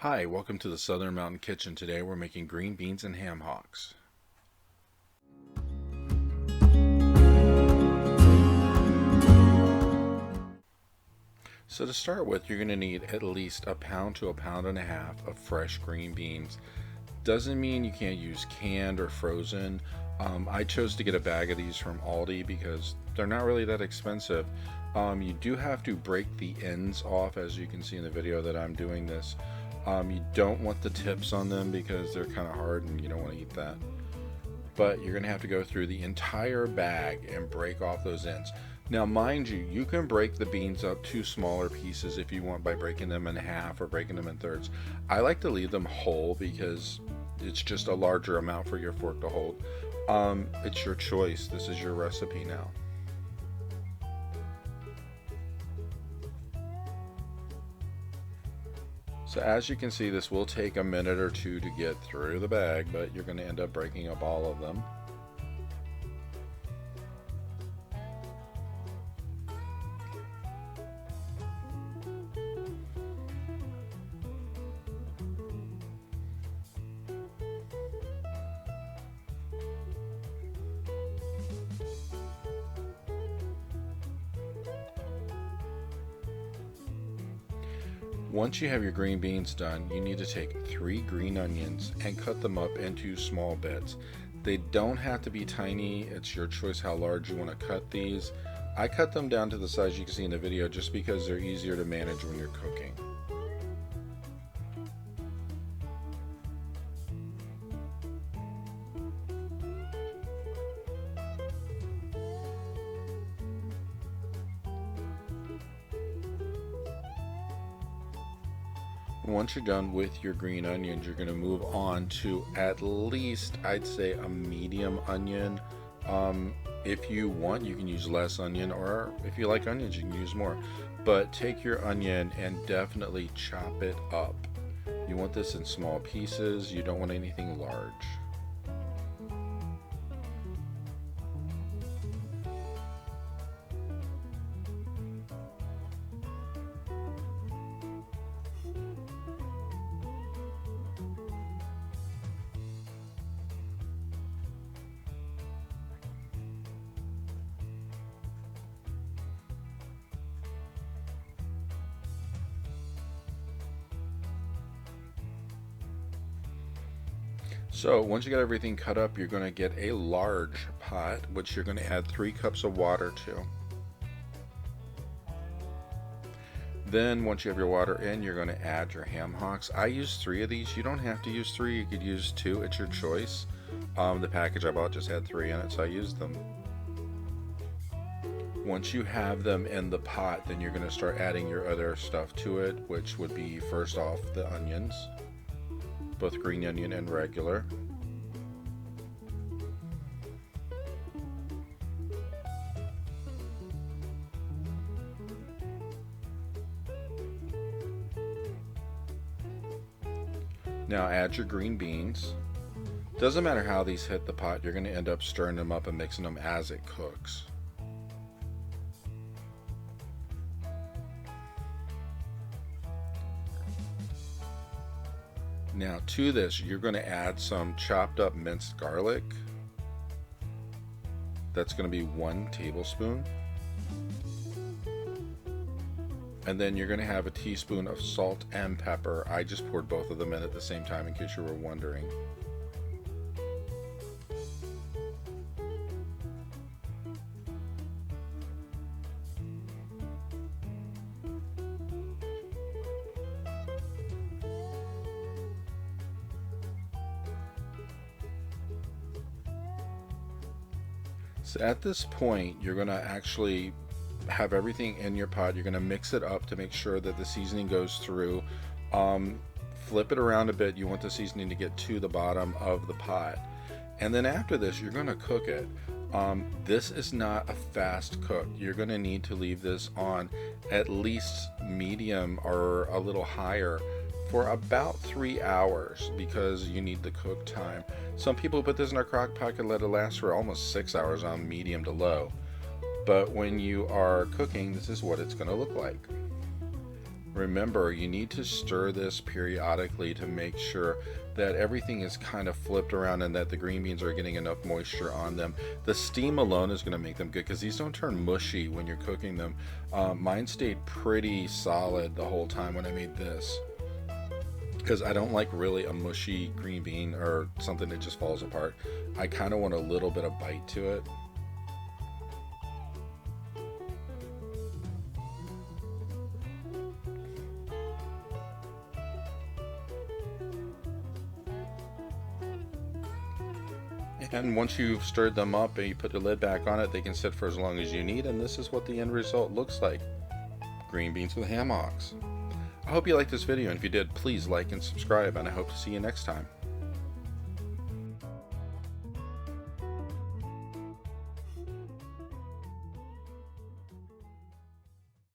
Hi, welcome to the Southern Mountain Kitchen. Today we're making green beans and ham hocks. So to start with, you're going to need at least a pound to a pound and a half of fresh green beans. Doesn't mean you can't use canned or frozen. I chose to get a bag of these from Aldi because they're not really that expensive. You do have to break the ends off, as you can see in the video that I'm doing this. You don't want the tips on them because they're kind of hard and you don't want to eat that. But you're going to have to go through the entire bag and break off those ends. Now, mind you, you can break the beans up to smaller pieces if you want by breaking them in half or breaking them in thirds. I like to leave them whole because it's just a larger amount for your fork to hold. It's your choice. This is your recipe now. So as you can see, this will take a minute or two to get through the bag, but you're going to end up breaking up all of them. Once you have your green beans done, you need to take 3 green onions and cut them up into small bits. They don't have to be tiny, it's your choice how large you want to cut these. I cut them down to the size you can see in the video just because they're easier to manage when you're cooking. Once you're done with your green onions, you're going to move on to at least, I'd say, a medium onion. If you want, you can use less onion, or if you like onions, you can use more. But take your onion and definitely chop it up. You want this in small pieces. You don't want anything large. So once you get everything cut up, you're going to get a large pot, which you're going to add 3 cups of water to. Then once you have your water in, you're going to add your ham hocks. I use 3 of these. You don't have to use 3. You could use 2. It's your choice. The package I bought just had 3 in it, so I used them. Once you have them in the pot, then you're going to start adding your other stuff to it, which would be, first off, the onions, both green onion and regular. Now add your green beans. Doesn't matter how these hit the pot, you're going to end up stirring them up and mixing them as it cooks. Now to this, you're going to add some chopped up minced garlic. That's going to be 1 tablespoon. And then you're going to have a teaspoon of salt and pepper. I just poured both of them in at the same time in case you were wondering. So at this point, you're going to actually have everything in your pot. You're going to mix it up to make sure that the seasoning goes through. Flip it around a bit. You want the seasoning to get to the bottom of the pot. And then after this, you're going to cook it. This is not a fast cook. You're going to need to leave this on at least medium or a little higher for about 3 hours because you need the cook time. Some people put this in a crock pot and let it last for almost 6 hours on medium to low. But when you are cooking, this is what it's going to look like. Remember, you need to stir this periodically to make sure that everything is kind of flipped around and that the green beans are getting enough moisture on them. The steam alone is going to make them good because these don't turn mushy when you're cooking them. Mine stayed pretty solid the whole time when I made this, because I don't like really a mushy green bean or something that just falls apart. I kind of want a little bit of bite to it. And once you've stirred them up and you put the lid back on it, they can sit for as long as you need, and this is what the end result looks like. Green beans with ham hocks. I hope you liked this video, and if you did, please like and subscribe, and I hope to see you next time.